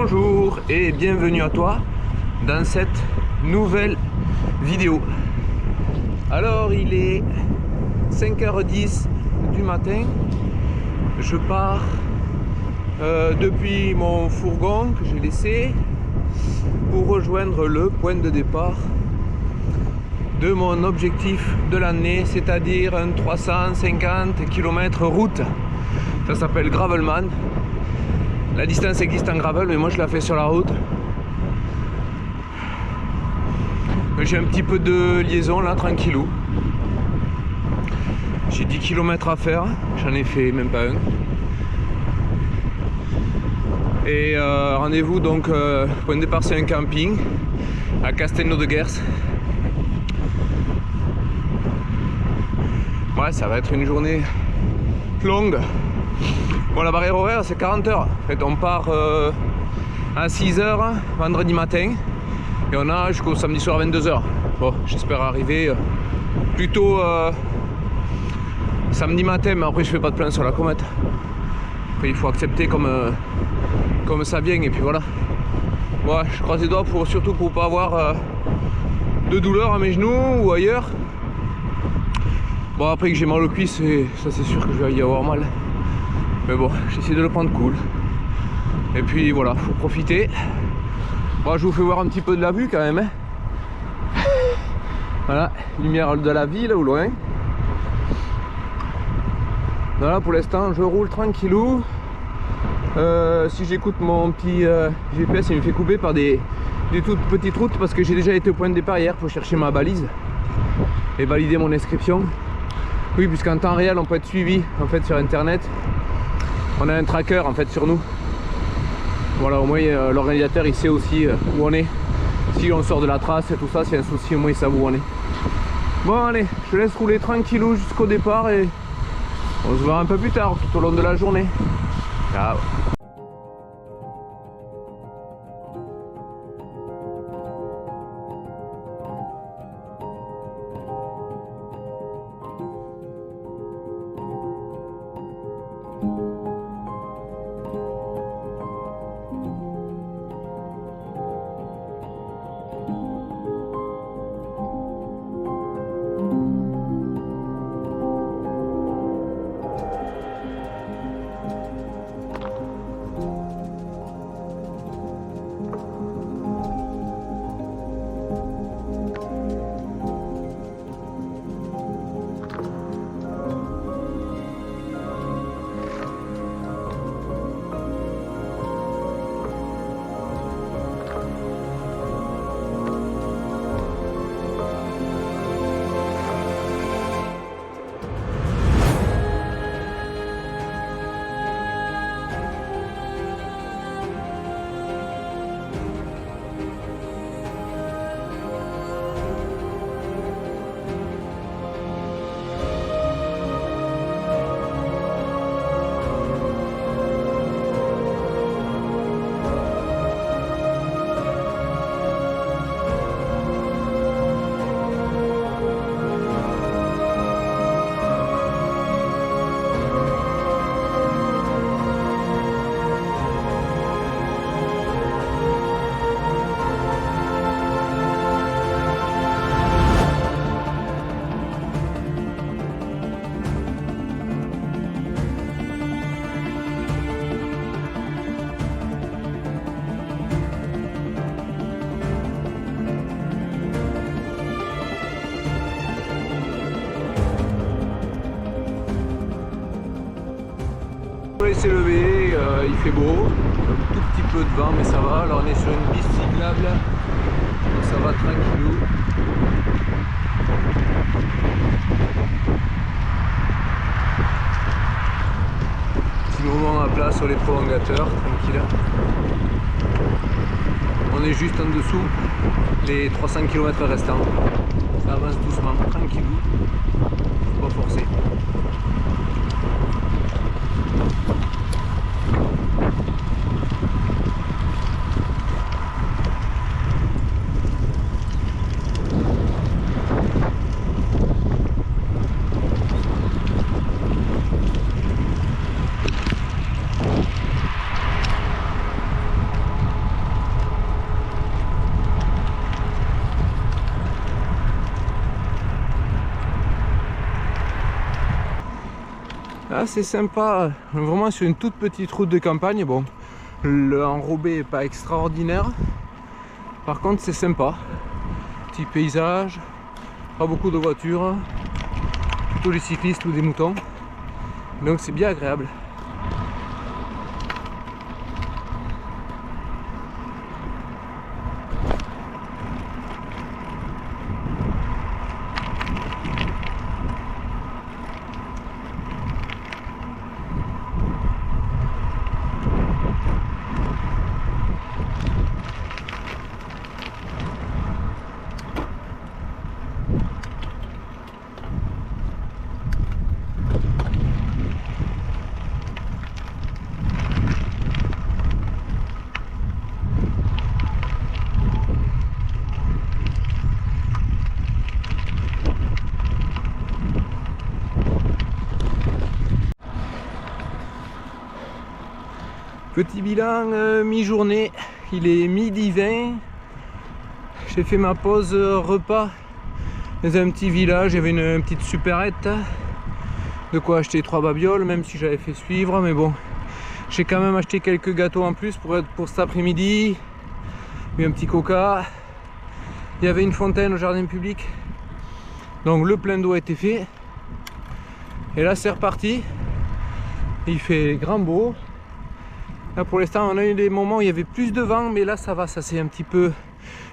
Bonjour et bienvenue à toi dans cette nouvelle vidéo. Alors il est 5h10 du matin. Je pars depuis mon fourgon que j'ai laissé pour rejoindre le point de départ de mon objectif de l'année, c'est-à-dire un 350 km route. Ça s'appelle Gravelman. La distance existe en gravel, mais moi je la fais sur la route. J'ai un petit peu de liaison là, tranquillou. J'ai 10 km à faire, j'en ai fait même pas un. Et rendez-vous donc, point de départ c'est un camping à Castelnau de Gers. Ouais, ça va être une journée longue. Bon, la barrière horaire c'est 40 heures. En fait, on part à 6 heures vendredi matin et on a jusqu'au samedi soir à 22 heures. Bon, j'espère arriver plutôt samedi matin, mais après je fais pas de plan sur la comète. Après il faut accepter comme ça vient et puis voilà. Ouais, je croise les doigts surtout pour pas avoir de douleur à mes genoux ou ailleurs. Bon, après que j'ai mal aux cuisses, ça c'est sûr que je vais y avoir mal. Mais bon, j'essaie de le prendre cool. Et puis voilà, faut profiter. Bon, je vous fais voir un petit peu de la vue quand même. Hein. Voilà, lumière de la ville au loin. Voilà, pour l'instant, je roule tranquillou. Si j'écoute mon petit GPS, il me fait couper par des toutes petites routes parce que j'ai déjà été au point de départ hier pour chercher ma balise et valider mon inscription. Oui, puisqu'en temps réel, on peut être suivi en fait sur internet. On a un tracker en fait sur nous. Voilà, au moins l'organisateur il sait aussi où on est. Si on sort de la trace et tout ça, s'il y a un souci, au moins il sait où on est. Bon allez, je te laisse rouler tranquillou jusqu'au départ et on se verra un peu plus tard tout au long de la journée. Ciao. Le soleil s'est levé, il fait beau, un tout petit peu de vent mais ça va. Alors on est sur une piste cyclable, donc ça va tranquillou. Petit moment à plat sur les prolongateurs, tranquille. On est juste en dessous les 300 km restants. Ça avance doucement, tranquillou, faut pas forcer. Là c'est sympa, vraiment sur une toute petite route de campagne. Bon, l'enrobé n'est pas extraordinaire, par contre c'est sympa. Petit paysage, pas beaucoup de voitures, plutôt des cyclistes ou des moutons, donc c'est bien agréable. Petit bilan mi-journée, il est midi 20. J'ai fait ma pause repas dans un petit village, il y avait une petite supérette. De quoi acheter 3 babioles, même si j'avais fait suivre, mais bon. J'ai quand même acheté quelques gâteaux en plus pour cet après-midi. Et un petit coca. Il y avait une fontaine au jardin public. Donc le plein d'eau a été fait. Et là c'est reparti. Il fait grand beau. Là pour l'instant on a eu des moments où il y avait plus de vent, mais là ça va, ça s'est un petit peu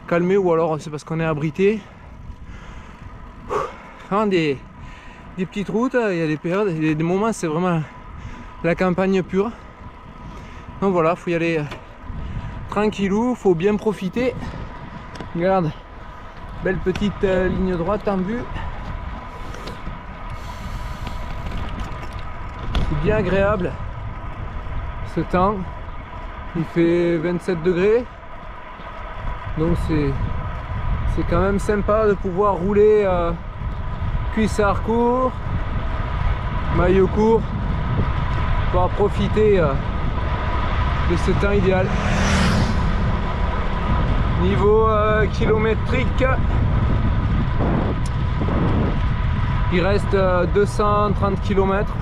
calmé, ou alors c'est parce qu'on est abrité. Vraiment des petites routes, il y a des périodes, il y a des moments c'est vraiment la campagne pure. Donc voilà, faut y aller tranquillou, faut bien profiter. Regarde, belle petite ligne droite en vue. C'est bien agréable. Ce temps, il fait 27 degrés, donc c'est quand même sympa de pouvoir rouler cuissard court, maillot court, pour profiter de ce temps idéal. Niveau kilométrique, il reste 230 km,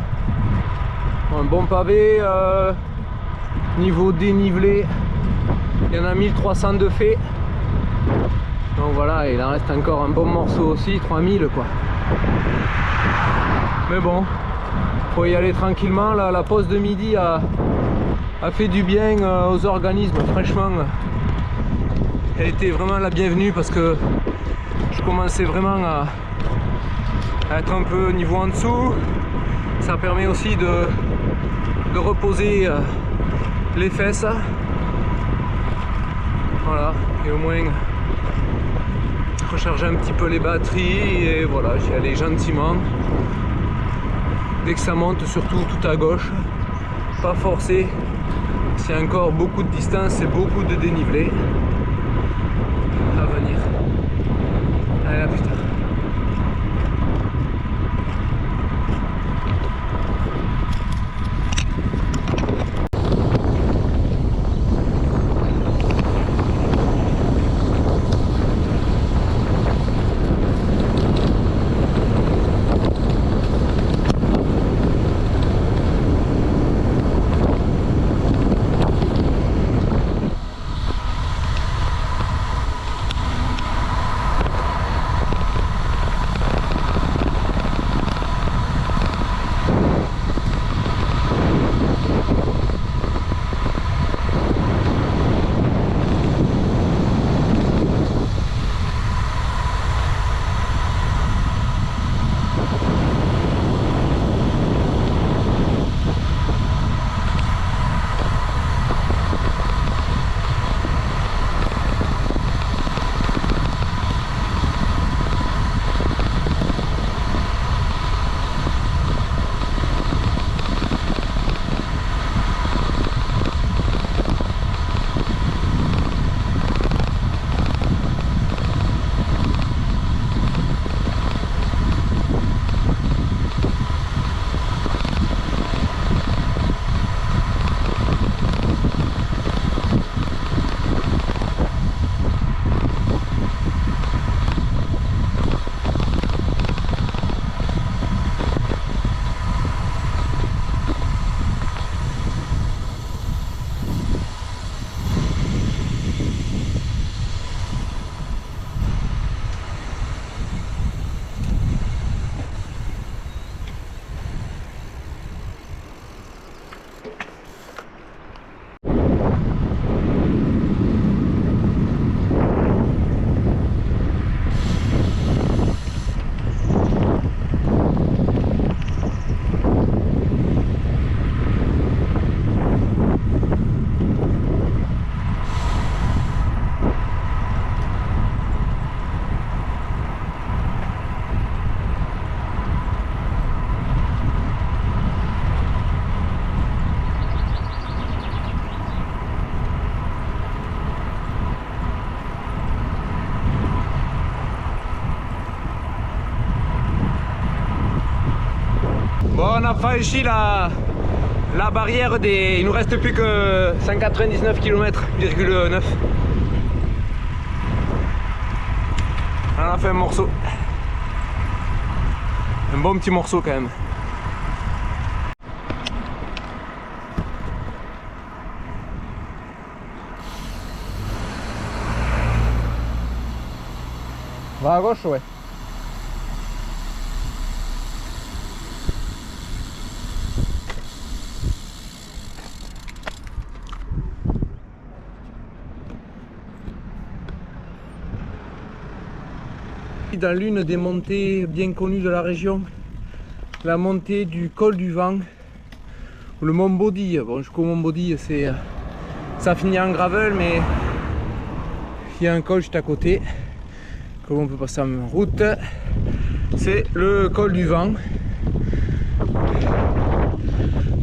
un bon pavé. Niveau dénivelé, il y en a 1300 de fait. Donc voilà, il en reste encore un bon morceau aussi, 3000 quoi. Mais bon, faut y aller tranquillement. Là, la pause de midi a fait du bien aux organismes. Franchement, elle était vraiment la bienvenue parce que je commençais vraiment à être un peu au niveau en dessous. Ça permet aussi de reposer les fesses, voilà, et au moins recharger un petit peu les batteries, et voilà, j'y allais gentiment. Dès que ça monte, surtout tout à gauche, pas forcer, c'est encore beaucoup de distance et beaucoup de dénivelé à venir. Allez, à plus tard. on a franchi la barrière des... Il nous reste plus que 199 km,9. On a fait un morceau. Un bon petit morceau quand même. Va à gauche, ouais. Dans l'une des montées bien connues de la région, la montée du col du Vent, ou le Mont Bodille. Bon, jusqu'au Mont Bodille, ça finit en gravel, mais il y a un col juste à côté, comme on peut passer en route. C'est le col du Vent.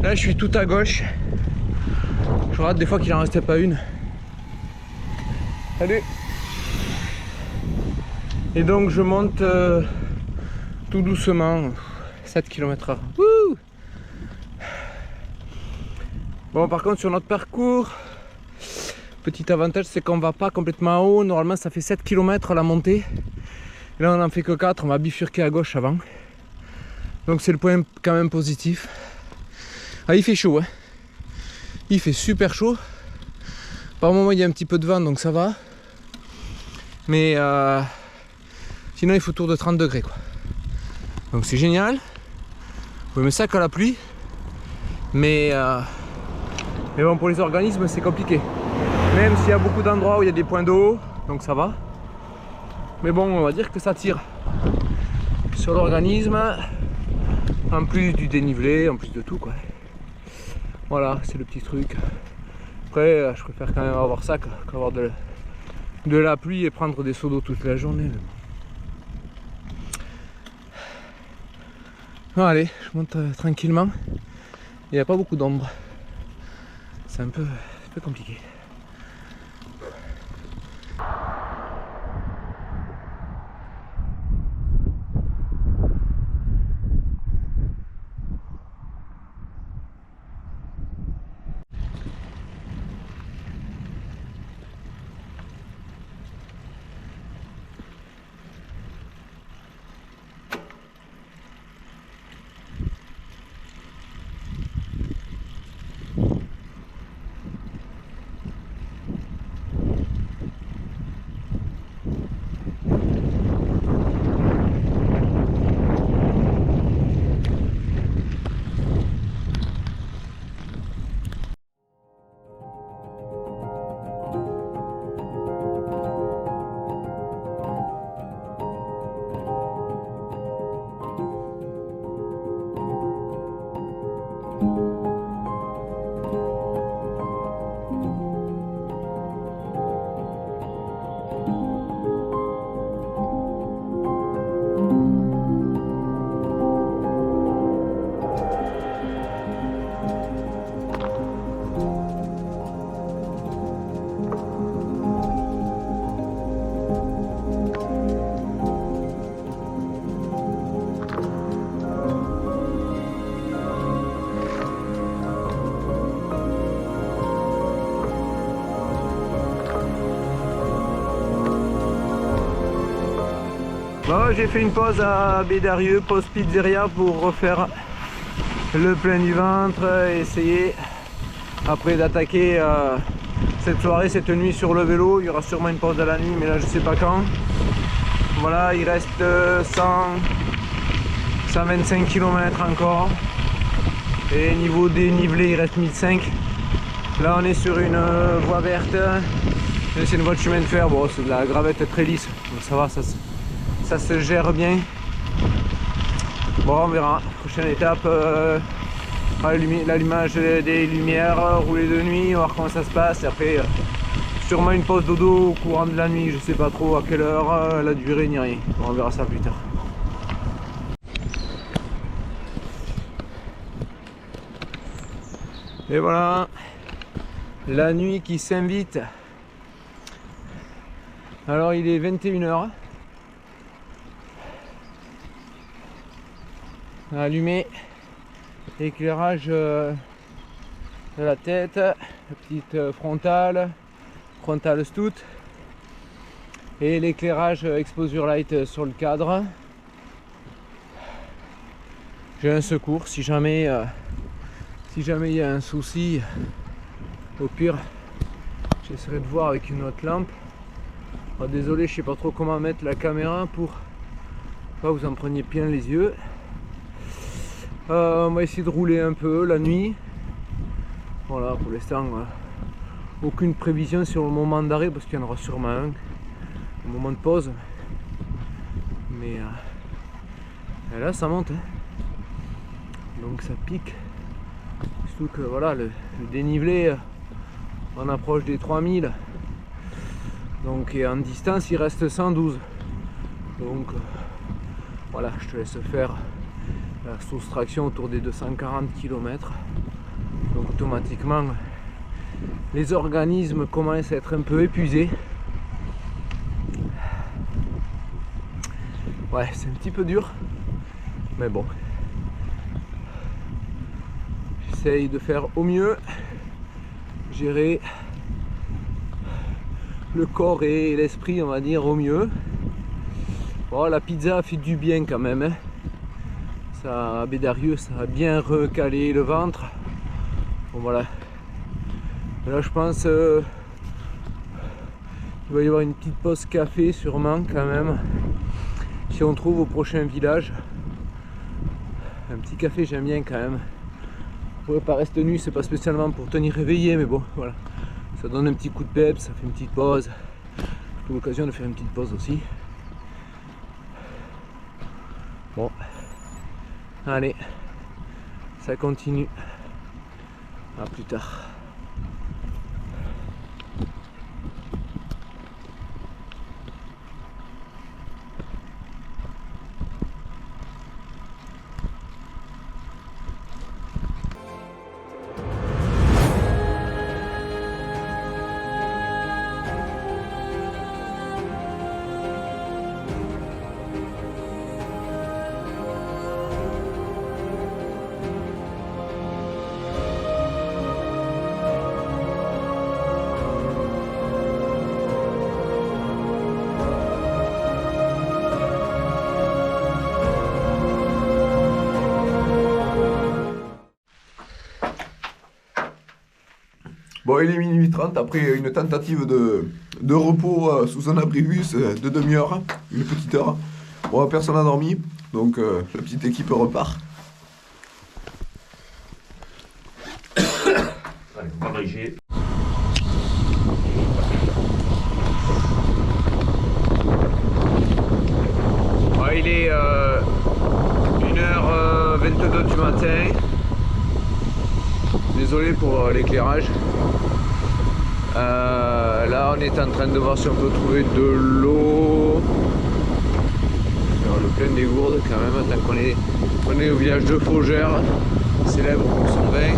Là, je suis tout à gauche. Je rate des fois qu'il en restait pas une. Salut! Et donc je monte tout doucement, 7 km/h. Wouh! Bon, par contre sur notre parcours, petit avantage, c'est qu'on va pas complètement en haut. Normalement ça fait 7 km la montée. Et là on en fait que 4, on va bifurquer à gauche avant. Donc c'est le point quand même positif. Ah, il fait chaud, hein. Il fait super chaud. Par moment il y a un petit peu de vent, donc ça va. Mais sinon il faut autour de 30 degrés quoi. Donc c'est génial. Vous pouvez mettre ça qu'à la pluie. Mais bon, pour les organismes c'est compliqué. Même s'il y a beaucoup d'endroits où il y a des points d'eau, donc ça va. Mais bon, on va dire que ça tire sur l'organisme. En plus du dénivelé, en plus de tout quoi. Voilà, c'est le petit truc. Après, je préfère quand même avoir ça qu'avoir de la pluie et prendre des seaux d'eau toute la journée. Bon, allez, je monte tranquillement. Il n'y a pas beaucoup d'ombre. C'est un peu compliqué. Bon, j'ai fait une pause à Bédarieux, pause pizzeria pour refaire le plein du ventre, essayer après d'attaquer cette soirée, cette nuit sur le vélo. Il y aura sûrement une pause à la nuit, mais là je sais pas quand. Voilà, il reste 125 km encore. Et niveau dénivelé, il reste 1005. Là on est sur une voie verte. C'est une voie de chemin de fer, bon, c'est de la gravette très lisse, donc ça va, ça se gère bien. Bon, on verra. Prochaine étape, l'allumage des lumières, rouler de nuit, voir comment ça se passe. Et après, sûrement une pause dodo au courant de la nuit. Je sais pas trop à quelle heure, la durée ni rien. Bon, on verra ça plus tard. Et voilà, la nuit qui s'invite. Alors il est 21 h. Allumé. éclairage de la tête, la petite frontale stout et l'éclairage exposure light sur le cadre. J'ai un secours si jamais il y a un souci. Au pire j'essaierai de voir avec une autre lampe. Oh, désolé, je sais pas trop comment mettre la caméra pour pas vous en preniez plein les yeux. On va essayer de rouler un peu la nuit. Voilà, pour l'instant aucune prévision sur le moment d'arrêt parce qu'il y en aura sûrement un moment de pause. Mais là ça monte, hein. Donc ça pique. Surtout que voilà, le dénivelé, on approche des 3000. Donc et en distance il reste 112. Donc voilà, je te laisse faire la soustraction autour des 240 km. Donc automatiquement les organismes commencent à être un peu épuisés. Ouais, c'est un petit peu dur, mais bon, j'essaye de faire au mieux, gérer le corps et l'esprit, on va dire, au mieux. Bon, la pizza fait du bien quand même, hein. Ça, à Bédarieux, ça a bien recalé le ventre. Bon voilà, là je pense il va y avoir une petite pause café sûrement quand même. Si on trouve au prochain village, un petit café j'aime bien quand même. Pour pas rester nu, c'est pas spécialement pour tenir réveillé, mais bon voilà, ça donne un petit coup de peps, ça fait une petite pause. J'ai l'occasion de faire une petite pause aussi. Bon, allez, ça continue. À plus tard. Bon, il est minuit 30 après une tentative de repos sous un abribus de demi-heure, une petite heure. Bon, personne n'a dormi, donc la petite équipe repart. Allez, on va diriger. Ouais, il est 1h22 du matin. Désolé pour l'éclairage. Là on est en train de voir si on peut trouver de l'eau. Faire le plein des gourdes quand même, tant qu'on est au village de Faugères, célèbre pour son vin.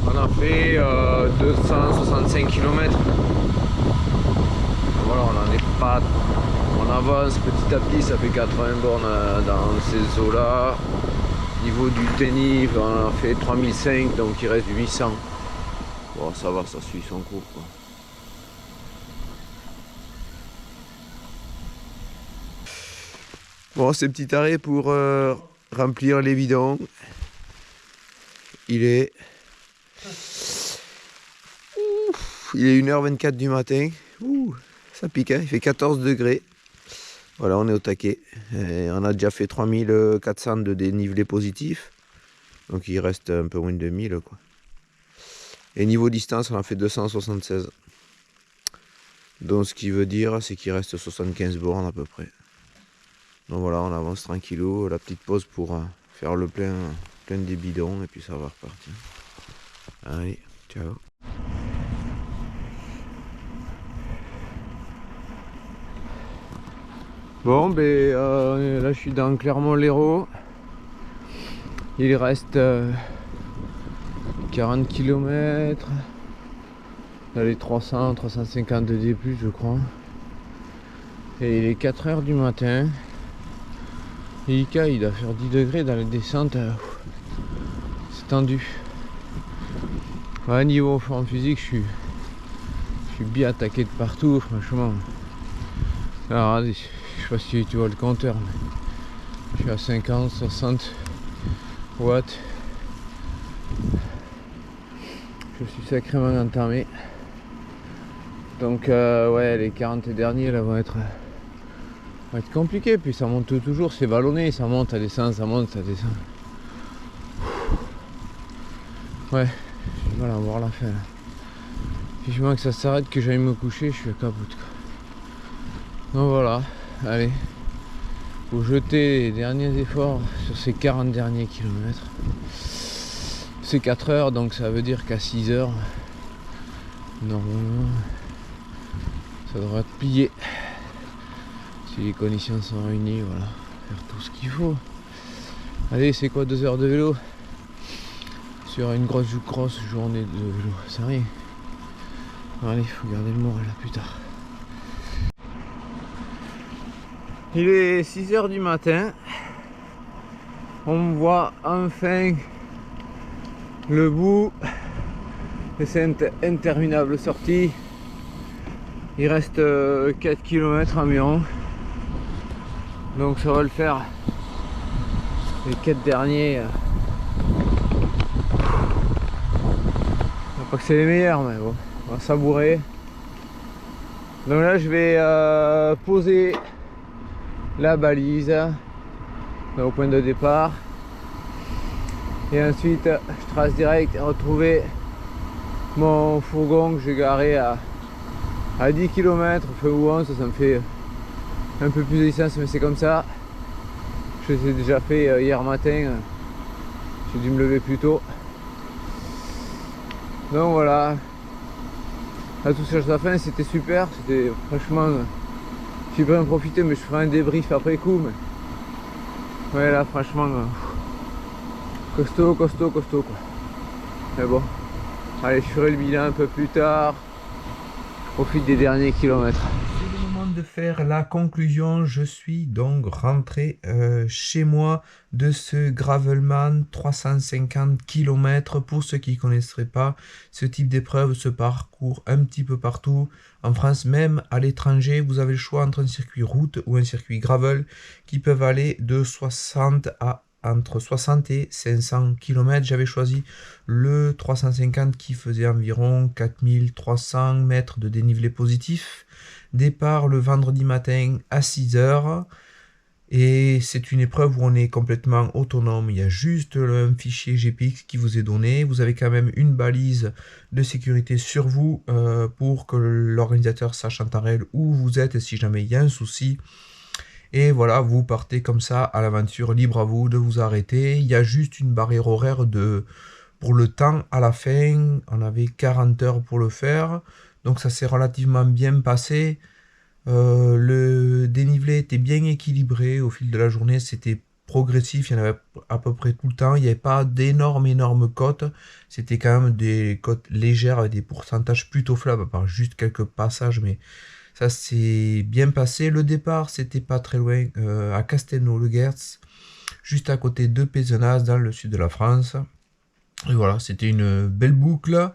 On a fait 265 km. Voilà, on n'en est pas. On avance petit à petit, ça fait 80 bornes dans ces eaux là. Niveau du Ténif, on a fait 3005, donc il reste 800. Bon, ça va, ça suit son cours, quoi. Bon, c'est petit arrêt pour remplir les bidons. Il est 1h24 du matin. Ouh, ça pique, hein, il fait 14 degrés. Voilà, on est au taquet. Et on a déjà fait 3400 de dénivelé positif. Donc il reste un peu moins de 2000, quoi. Et niveau distance, on a fait 276. Donc ce qui veut dire, c'est qu'il reste 75 bornes à peu près. Donc voilà, on avance tranquillou. La petite pause pour faire le plein des bidons et puis ça va repartir. Allez, ciao. Bon, ben là je suis dans Clermont-Lérault. Il reste 40 km. Là les 350 de D+, je crois. Et il est 4 h du matin. Et Ika, il doit faire 10 degrés dans les descentes. C'est tendu. Ouais, niveau forme physique, je suis bien attaqué de partout, franchement. Alors, regardez, je sais pas si tu vois le compteur, mais je suis à 50, 60 watts. Je suis sacrément entamé. Donc ouais, les 40 derniers là vont être compliqués. Puis ça monte toujours, c'est vallonné, ça monte, ça descend, ça monte, ça descend. Ouais, j'ai du mal à voir la fin là. Vivement que ça s'arrête, que j'aille me coucher, je suis à capote quoi. Donc voilà, allez, faut jeter les derniers efforts sur ces 40 derniers kilomètres. C'est 4 heures, donc ça veut dire qu'à 6 heures, normalement, ça devrait être plié. Si les conditions sont réunies, voilà, faire tout ce qu'il faut. Allez, c'est quoi 2 heures de vélo sur une grosse journée de vélo, c'est rien. Allez, faut garder le moral là plus tard. Il est 6 heures du matin. On voit enfin le bout de cette interminable sortie. Il reste 4 km environ. Donc ça va le faire. Les 4 derniers. Pas que c'est les meilleurs, mais bon, on va savourer. Donc là je vais poser la balise au point de départ. Et ensuite je trace direct et retrouver mon fourgon que j'ai garé à 10 km, ou 11, ça me fait un peu plus de distance, mais c'est comme ça. Je l'ai déjà fait hier matin, j'ai dû me lever plus tôt. Donc voilà, à tout ça à la fin, c'était super, c'était franchement, j'ai bien profité, mais je ferai un débrief après coup. Mais ouais, là franchement, costaud quoi. Mais bon, allez, je ferai le bilan un peu plus tard. Je profite des derniers kilomètres. C'est le moment de faire la conclusion. Je suis donc rentré chez moi de ce Gravelman 350 km. Pour ceux qui ne connaisseraient pas, ce type d'épreuve se parcourt un petit peu partout en France, même à l'étranger. Vous avez le choix entre un circuit route ou un circuit gravel qui peuvent aller de 60 à entre 60 et 500 km. J'avais choisi le 350 qui faisait environ 4300 mètres de dénivelé positif. Départ le vendredi matin à 6 h. Et c'est une épreuve où on est complètement autonome. Il y a juste un fichier GPX qui vous est donné. Vous avez quand même une balise de sécurité sur vous pour que l'organisateur sache en temps réel où vous êtes si jamais il y a un souci. Et voilà, vous partez comme ça à l'aventure, libre à vous de vous arrêter. Il y a juste une barrière horaire pour le temps à la fin. On avait 40 heures pour le faire. Donc ça s'est relativement bien passé. Le dénivelé était bien équilibré au fil de la journée. C'était progressif, il y en avait à peu près tout le temps. Il n'y avait pas d'énormes côtes. C'était quand même des côtes légères avec des pourcentages plutôt faibles, à part juste quelques passages, mais ça s'est bien passé. Le départ, c'était pas très loin, à Castelnau-le-Gers, juste à côté de Pézenas, dans le sud de la France. Et voilà, c'était une belle boucle,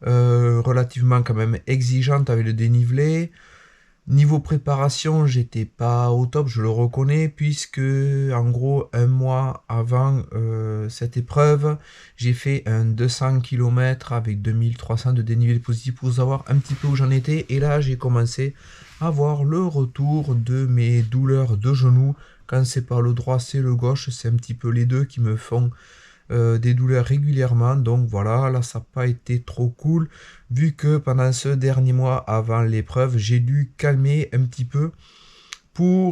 relativement quand même exigeante avec le dénivelé. Niveau préparation, j'étais pas au top, je le reconnais, puisque en gros, un mois avant cette épreuve, j'ai fait un 200 km avec 2300 de dénivelé positif pour savoir un petit peu où j'en étais. Et là, j'ai commencé à voir le retour de mes douleurs de genoux. Quand c'est pas le droit, c'est le gauche. C'est un petit peu les deux qui me font des douleurs régulièrement. Donc voilà, là ça n'a pas été trop cool, vu que pendant ce dernier mois avant l'épreuve, j'ai dû calmer un petit peu.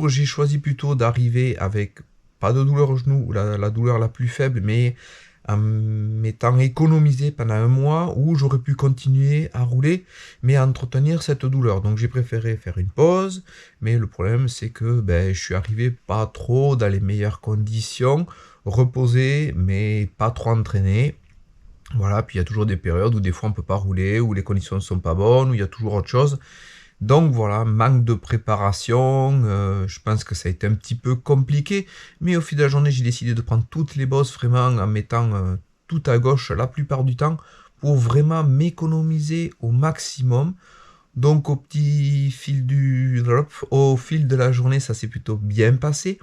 J'ai choisi plutôt d'arriver avec pas de douleur au genou, ou la douleur la plus faible, mais en m'étant économisé pendant un mois où j'aurais pu continuer à rouler, mais entretenir cette douleur. Donc j'ai préféré faire une pause, mais le problème c'est que je suis arrivé pas trop dans les meilleures conditions, reposé mais pas trop entraîné. Voilà, puis il y a toujours des périodes où des fois on peut pas rouler, où les conditions ne sont pas bonnes, où il y a toujours autre chose. Donc voilà, manque de préparation, je pense que ça a été un petit peu compliqué, mais au fil de la journée, j'ai décidé de prendre toutes les bosses vraiment en mettant tout à gauche la plupart du temps pour vraiment m'économiser au maximum. Donc au fil de la journée, ça s'est plutôt bien passé.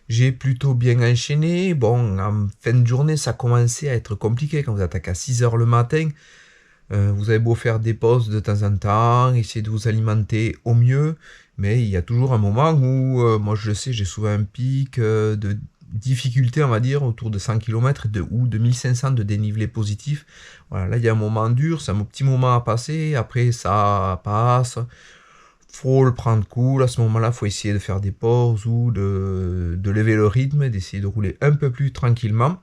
J'ai plutôt bien enchaîné. Bon, en fin de journée, ça commençait à être compliqué quand vous attaquez à 6 h le matin. Vous avez beau faire des pauses de temps en temps, essayer de vous alimenter au mieux, mais il y a toujours un moment où, moi je le sais, j'ai souvent un pic de difficulté, on va dire, autour de 100 km ou de 1500 de dénivelé positif. Voilà, là il y a un moment dur, c'est un petit moment à passer, après ça passe. Faut le prendre cool, à ce moment-là, faut essayer de faire des pauses ou de lever le rythme, d'essayer de rouler un peu plus tranquillement.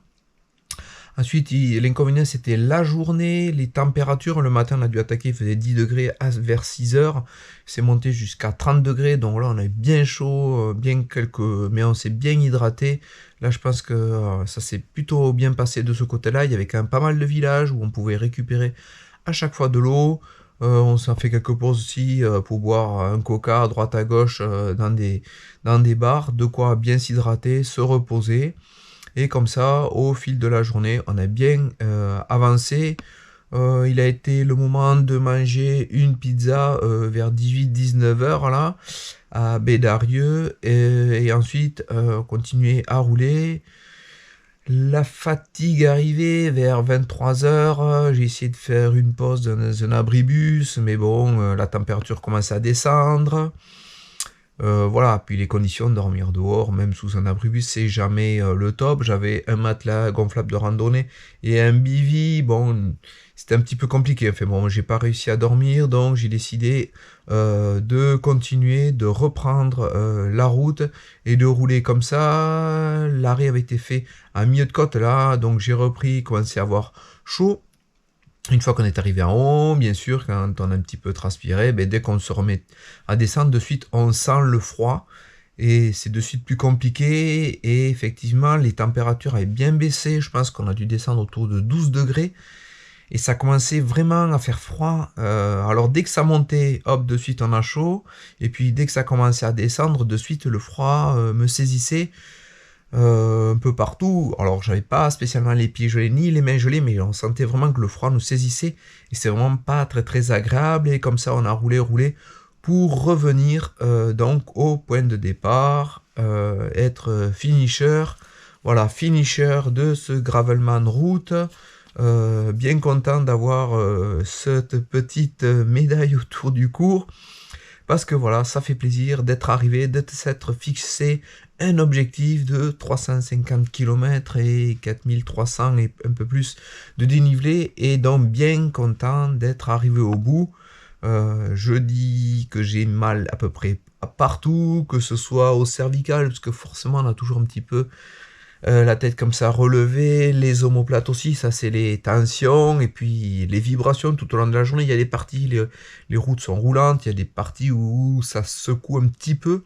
Ensuite, l'inconvénient, c'était la journée, les températures. Le matin, on a dû attaquer, il faisait 10 degrés vers 6 h. C'est monté jusqu'à 30 degrés. Donc là, on a eu bien chaud, mais on s'est bien hydraté. Là, je pense que ça s'est plutôt bien passé de ce côté-là. Il y avait quand même pas mal de villages où on pouvait récupérer à chaque fois de l'eau. On s'en fait quelques pauses aussi pour boire un coca à droite à gauche dans des bars. De quoi bien s'hydrater, se reposer. Et comme ça, au fil de la journée, on a bien avancé. Il a été le moment de manger une pizza vers 18-19 h là, à Bédarieux. Et ensuite, continuer à rouler. La fatigue arrivée vers 23 h. J'ai essayé de faire une pause dans un abribus, mais bon, la température commence à descendre. Voilà, puis les conditions de dormir dehors, même sous un abribus, c'est jamais le top. J'avais un matelas gonflable de randonnée et un bivy. Bon, c'était un petit peu compliqué. Enfin bon, j'ai pas réussi à dormir, donc j'ai décidé de continuer, de reprendre la route et de rouler comme ça. L'arrêt avait été fait à milieu de côte là, donc j'ai repris, commencé à avoir chaud. Une fois qu'on est arrivé en haut, bien sûr, quand on a un petit peu transpiré, dès qu'on se remet à descendre, de suite, on sent le froid. Et c'est de suite plus compliqué. Et effectivement, les températures avaient bien baissé. Je pense qu'on a dû descendre autour de 12 degrés. Et ça commençait vraiment à faire froid. Alors dès que ça montait, hop, de suite on a chaud. Et puis dès que ça commençait à descendre, de suite le froid me saisissait. Un peu partout. Alors j'avais pas spécialement les pieds gelés ni les mains gelées, mais on sentait vraiment que le froid nous saisissait et c'est vraiment pas très très agréable. Et comme ça on a roulé pour revenir donc au point de départ, être finisher. Voilà, finisher de ce Gravelman route. Bien content d'avoir cette petite médaille autour du cou. Parce que voilà, ça fait plaisir d'être arrivé, de s'être fixé un objectif de 350 km et 4300 et un peu plus de dénivelé. Et donc bien content d'être arrivé au bout. Je dis que j'ai mal à peu près partout, que ce soit au cervical, parce que forcément on a toujours un petit peu la tête comme ça relevée, les omoplates aussi, ça c'est les tensions, et puis les vibrations tout au long de la journée. Il y a des parties, les routes sont roulantes, il y a des parties où ça secoue un petit peu.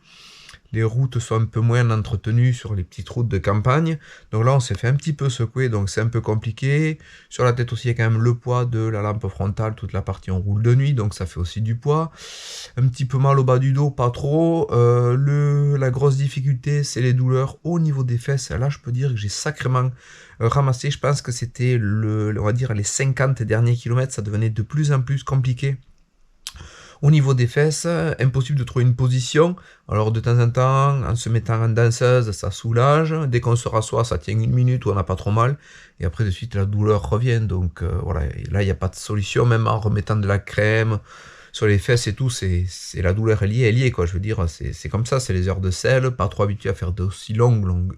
Les routes sont un peu moins entretenues sur les petites routes de campagne. Donc là, on s'est fait un petit peu secouer, donc c'est un peu compliqué. Sur la tête aussi, il y a quand même le poids de la lampe frontale, toute la partie on roule de nuit, donc ça fait aussi du poids. Un petit peu mal au bas du dos, pas trop. La grosse difficulté, c'est les douleurs au niveau des fesses. Là, je peux dire que j'ai sacrément ramassé. Je pense que c'était, on va dire, les 50 derniers kilomètres, ça devenait de plus en plus compliqué. Au niveau des fesses, impossible de trouver une position. Alors de temps en temps, en se mettant en danseuse, ça soulage. Dès qu'on se rassoit, ça tient une minute où on n'a pas trop mal. Et après de suite, la douleur revient. Donc voilà, et là, il n'y a pas de solution. Même en remettant de la crème sur les fesses et tout, c'est la douleur est liée, quoi. Je veux dire, c'est comme ça, c'est les heures de selle. Pas trop habitué à faire d'aussi longues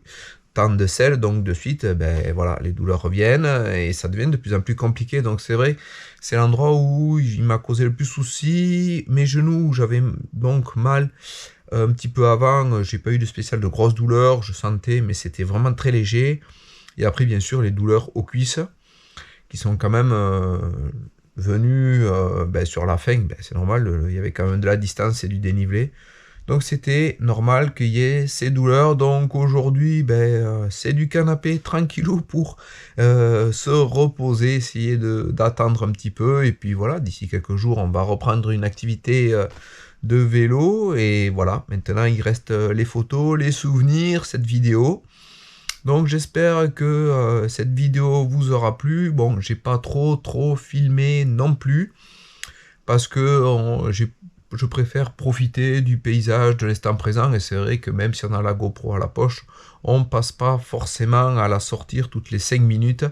temps de selle, donc de suite, voilà, les douleurs reviennent et ça devient de plus en plus compliqué. Donc c'est vrai, c'est l'endroit où il m'a causé le plus souci. Mes genoux, j'avais donc mal un petit peu avant, j'ai pas eu de spécial de grosses douleurs, je sentais, mais c'était vraiment très léger. Et après, bien sûr, les douleurs aux cuisses qui sont quand même venues sur la fin. C'est normal, il y avait quand même de la distance et du dénivelé. Donc c'était normal qu'il y ait ces douleurs. Donc aujourd'hui, c'est du canapé tranquillou pour se reposer, essayer d'attendre un petit peu. Et puis voilà, d'ici quelques jours, on va reprendre une activité de vélo. Et voilà, maintenant il reste les photos, les souvenirs, cette vidéo. Donc j'espère que cette vidéo vous aura plu. Bon, j'ai pas trop filmé non plus, parce que je préfère profiter du paysage, de l'instant présent, et c'est vrai que même si on a la GoPro à la poche, on passe pas forcément à la sortir toutes les 5 minutes,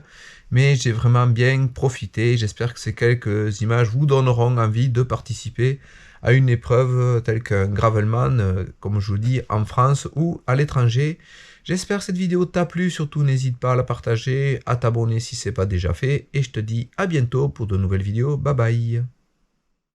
mais j'ai vraiment bien profité. J'espère que ces quelques images vous donneront envie de participer à une épreuve telle qu'un Gravelman, comme je vous dis, en France ou à l'étranger. J'espère que cette vidéo t'a plu, surtout n'hésite pas à la partager, à t'abonner si ce n'est pas déjà fait, et je te dis à bientôt pour de nouvelles vidéos. Bye bye.